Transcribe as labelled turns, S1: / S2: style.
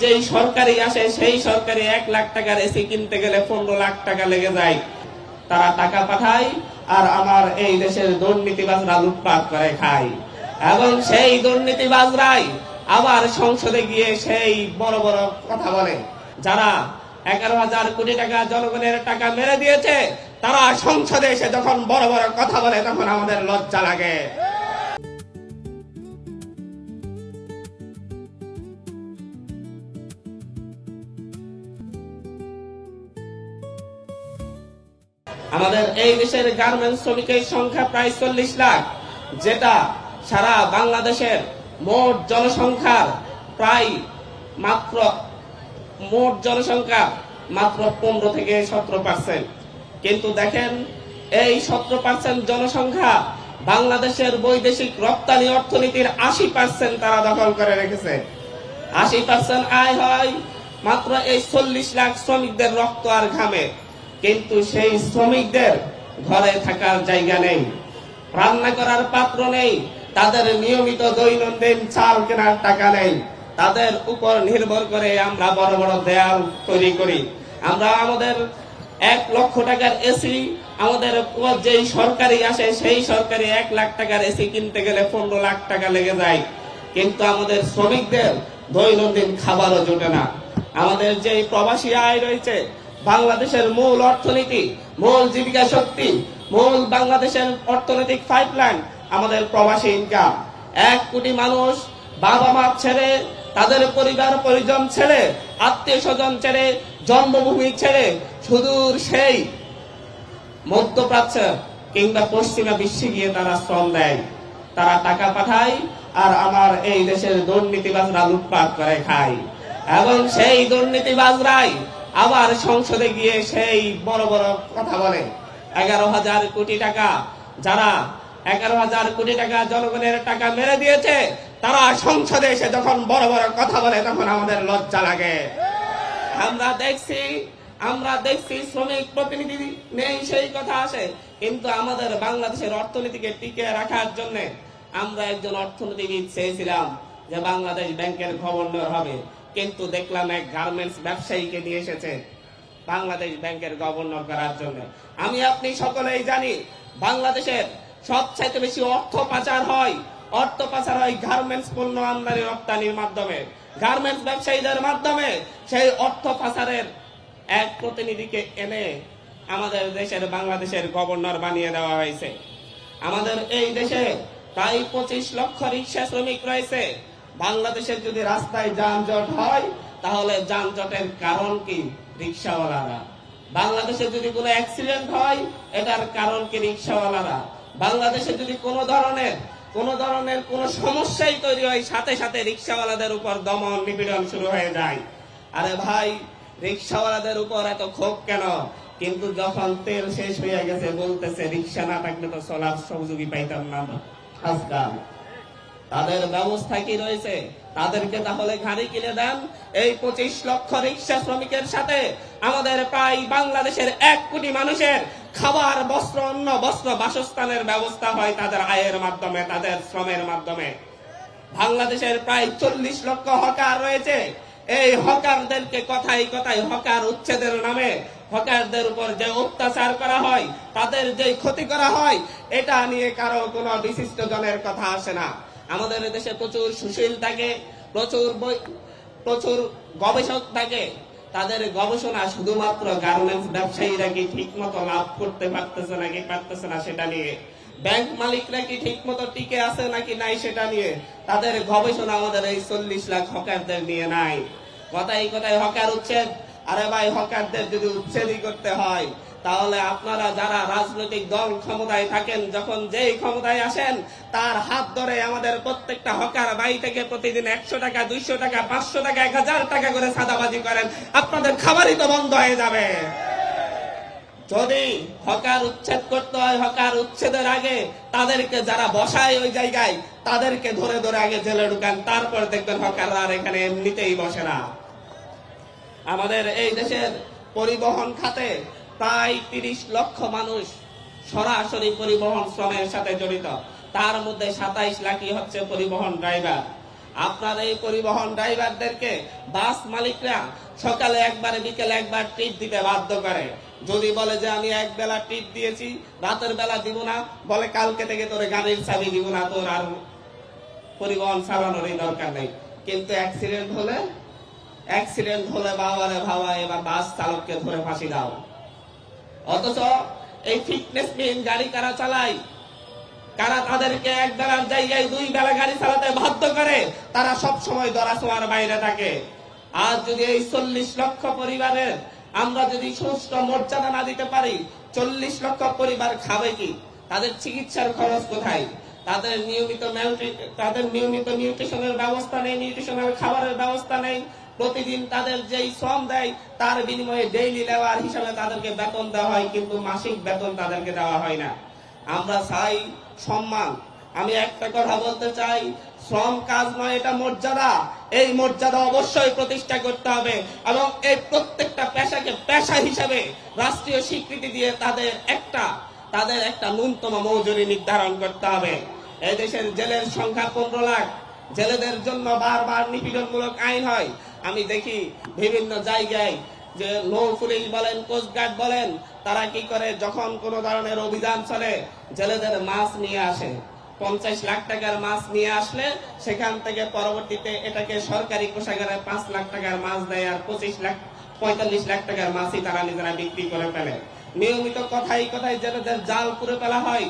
S1: যেই সরকারি আসে সেই সরকারি 1 লাখ টাকার এসি কিনতে গেলে 15 লাখ টাকা লেগে যায়। তারা টাকা পাঠায় আর আমার এই দেশের দুর্নীতিবাজরা লুটপাট করে খায়, এবং সেই দুর্নীতিবাজরাই আবার সংসদে গিয়ে সেই বড় বড় কথা বলে। যারা 11,000 কোটি টাকা জনগণের টাকা মেরে দিয়েছে, তারা সংসদে এসে যখন বড় বড় কথা বলে তখন আমাদের লজ্জা লাগে। আমাদের এই দেশের গার্মেন্টস শ্রমিকের সংখ্যা প্রায় 40 লাখ, যেটা সারা বাংলাদেশের মোট জনসংখ্যার প্রায় মাত্র 15 থেকে 17%। কিন্তু দেখেন, এই 17% জনসংখ্যা বাংলাদেশের বৈদেশিক রপ্তানি অর্থনীতির 80% তারা দখল করে রেখেছে। 80% আয় হয় মাত্র এই 40 লাখ শ্রমিকদের রক্ত আর ঘামে। কিন্তু সেই শ্রমিকদের ঘরে থাকার জায়গা নেই, রান্না করার পাত্র নেই, তাদের নিয়মিত দৈনন্দিন চাল কেনার টাকা নেই। তাদের উপর নির্ভর করে আমরা বড় বড় দেয়াল তৈরি করি। আমরা আমাদের 1 লক্ষ টাকার এসি, আমাদের যেই সরকারি আসে সেই সরকারি 1 লাখ টাকার এসি কিনতে গেলে 15 লাখ টাকা লেগে যায়। কিন্তু আমাদের শ্রমিকদের দৈনন্দিন খাবারও জোটে না। আমাদের যেই প্রবাসী আয় রয়েছে, বাংলাদেশের মূল অর্থনীতি, মূল জীবিকা শক্তি, মূল বাংলাদেশের অর্থনৈতিক পাইপলাইন আমাদের প্রবাসী ইনকাম। 1 কোটি মানুষ বাবা মা ছেড়ে, তাদের পরিবার পরিজন ছেড়ে, আত্মীয় স্বজন ছেড়ে, জন্মভূমি ছেড়ে সুদূর সেই মধ্যপ্রাচ্য কিংবা পশ্চিমা বিশ্বে গিয়ে তারা শ্রম দেয়, তারা টাকা পাঠায় আর আমার এই দেশের দুর্নীতিবাজরা লুটপাট করে খায়, এবং সেই দুর্নীতিবাজরাই আবার সংসদে গিয়ে সেই বড় বড় কথা বলে। 11,000 কোটি টাকা, যারা 11,000 কোটি টাকা জনগণের টাকা মেরে দিয়েছে, তারা সংসদে এসে যখন বড় বড় কথা বলে তখন আমাদের লজ্জা লাগে। আমরা দেখছি শ্রমিক প্রতিনিধি নেই, সেই কথা আসে। কিন্তু আমাদের বাংলাদেশের অর্থনীতিকে টিকে রাখার জন্য আমরা একজন অর্থনীতিবিদ চেয়েছিলাম যে বাংলাদেশ ব্যাংকের গভর্নর হবে, কিন্তু দেখলাম এক গার্মেন্টস ব্যবসায়ীকে নিয়ে এসেছে বাংলাদেশ ব্যাংকের গভর্নর করার জন্য। আমি আপনি সকলেই জানি, বাংলাদেশের সবচাইতে বেশি অর্থ পাচার হয় গার্মেন্টস পণ্য আমদানি রপ্তানির মাধ্যমে, গার্মেন্টস ব্যবসায়ীদের মাধ্যমে। সেই অর্থ পাচারের এক প্রতিনিধিকে এনে আমাদের দেশের বাংলাদেশের গভর্নর বানিয়ে দেওয়া হয়েছে। আমাদের এই দেশে প্রায় 25 লক্ষ রিক্সা শ্রমিক রয়েছে। বাংলাদেশের যদি রাস্তায় যানজট হয়, তাহলে যানজটের কারণ কি? রিক্সাওয়ালারা। বাংলাদেশে যদি কোনো অ্যাক্সিডেন্ট হয়, এটার কারণ কি? রিক্সাওয়ালারা। বাংলাদেশে যদি কোনো ধরনের কোনো সমস্যাই তৈরি হয়, সাথে সাথে রিক্সাওয়ালাদের উপর দমন নিপীড়ন শুরু হয়ে যায়। আরে ভাই, রিক্সাওয়ালাদের উপর এত ক্ষোভ কেন? কিন্তু যখন তেল শেষ হয়ে গেছে বলতেছে রিক্সা না থাকলে তো চলার সুযোগই পাইতাম না আজকাল। তাদের ব্যবস্থা কি রয়েছে? তাদেরকে তাহলে গাড়ি কিনে দেন। এই 25 লক্ষ রিক্সা শ্রমিকের সাথে আমাদের প্রায় বাংলাদেশের 1 কোটি মানুষের খাবার, বস্ত্র, অন্ন, বস্ত্র, বাসস্থানের ব্যবস্থা হয় তাদের আয়ের মাধ্যমে, তাদের শ্রমের মাধ্যমে। বাংলাদেশের প্রায় 40 লক্ষ হকার রয়েছে। এই হকারদেরকে কথায় কথায় হকার উচ্ছেদের নামে হকারদের উপর যে অত্যাচার করা হয়, তাদের যে ক্ষতি করা হয়, এটা নিয়ে কারো কোনো বিশিষ্ট জনের কথা আসে না। আমাদের দেশে প্রচুর সুশীল থাকে, প্রচুর গবেষক থাকে। তাদের গবেষণা শুধুমাত্র গার্মেন্টস ব্যবসায়ীরা কি ঠিক মতো লাভ করতে পারতেছে নাকি পারতেছে না সেটা নিয়ে, ব্যাংক মালিকরা কি ঠিক মতো টিকে আছে নাকি নাই সেটা নিয়ে তাদের গবেষণা আমাদের এই 40 লাখ হকারদের নিয়ে নাই। কথায় কথায় হকার উচ্ছেদ। আরে ভাই, হকারদের যদি উচ্ছেদই করতে হয়, তাহলে আপনারা যারা রাজনৈতিক দল ক্ষমতায় থাকেন, যখন যেই ক্ষমতায় আসেন, তার হাত ধরে আমাদের প্রত্যেকটা হকার বাড়ি থেকে প্রতিদিন 100 টাকা, 200 টাকা, 500 টাকা, 1000 টাকা করে চাঁদাবাজি করেন, আপনাদের খাবারই তো বন্ধ হয়ে যাবে। যদি হকার উচ্ছেদ করতে হয়, হকার উচ্ছেদের আগে তাদেরকে যারা বসায় ওই জায়গায়, তাদেরকে ধরে ধরে আগে জেলে ঢুকান, তারপর দেখবেন হকাররা আর এখানে এমনিতেই বসে না। আমাদের এই দেশের পরিবহন খাতে প্রায় 30 লক্ষ মানুষ সরাসরি পরিবহন শ্রমের সাথে জড়িত। তার মধ্যে 27 লাখই হচ্ছে পরিবহন ড্রাইভার। আপনার এই পরিবহন ড্রাইভারদেরকে বাস মালিকরা সকালে একবার বিকেলে একবার টিপ দিতে বাধ্য করে। যদি বলে যে আমি এক বেলা টিপ দিয়েছি, রাতের বেলা দিব না, বলে কালকে থেকে তোর গাড়ির চাবি দিব না, তোর আর পরিবহন চালানোরই দরকার নেই। কিন্তু অ্যাক্সিডেন্ট হলে বাবারে ভাবা এবার বাস চালককে ধরে ফাঁসি দাও। অথচ এই ফিটনেসবিহীন গাড়ি কারা চালায়, কারা তাদেরকে এক বেলার জায়গায় দুই বেলা গাড়ি চালাতে বাধ্য করে, তারা সব সময় ধরাছোঁয়ার বাইরে থাকে। আজ যদি এই 40 লক্ষ পরিবারের আমরা যদি সুষ্ঠু মর্যাদা না দিতে পারি, 40 লক্ষ পরিবার খাবে কি? তাদের চিকিৎসার খরচ কোথায়? তাদের নিয়মিত নিউট্রিশনের ব্যবস্থা নেই, নিউট্রিশনাল খাবারের ব্যবস্থা নেই। প্রতিদিন তাদের যেই শ্রম দেয় তার বিনিময়ে ডেইলি লেবার হিসাবে তাদেরকে বেতন দেওয়া হয়, কিন্তু মাসিক বেতন তাদেরকে দেওয়া হয় না। আমরা চাই সম্মান। আমি একটা কথা বলতে চাই, শ্রম কাজ নয়, এটা মর্যাদা। এই মর্যাদা অবশ্যই প্রতিষ্ঠা করতে হবে এবং এই প্রত্যেকটা পেশাকে পেশা হিসাবে রাষ্ট্রীয় স্বীকৃতি দিয়ে তাদের একটা ন্যূনতম মজুরি নির্ধারণ করতে হবে। এই দেশের জেলের সংখ্যা 15 লাখ। জেলেদের জন্য বারবার নিপীড়নমূলক আইন হয়। আমি দেখি বিভিন্ন জায়গায় যে নৌ পুলিশ বলেন, কোস্টগার্ড বলেন, তারা কি করে, যখন কোন ধরনের অভিযান চলে জেলেদের মাছ নিয়ে আসে। 50 লাখ টাকার মাছ নিয়ে আসলে সেখান থেকে পরবর্তীতে এটাকে সরকারি কোষাগারে 5 লাখ টাকার মাছ দেয়, আর 45 লাখ টাকার মাছই তারা নিজেরা বিক্রি করে ফেলে। নিয়মিত কথায় কথায় জেলেদের জাল পুরে ফেলা হয়।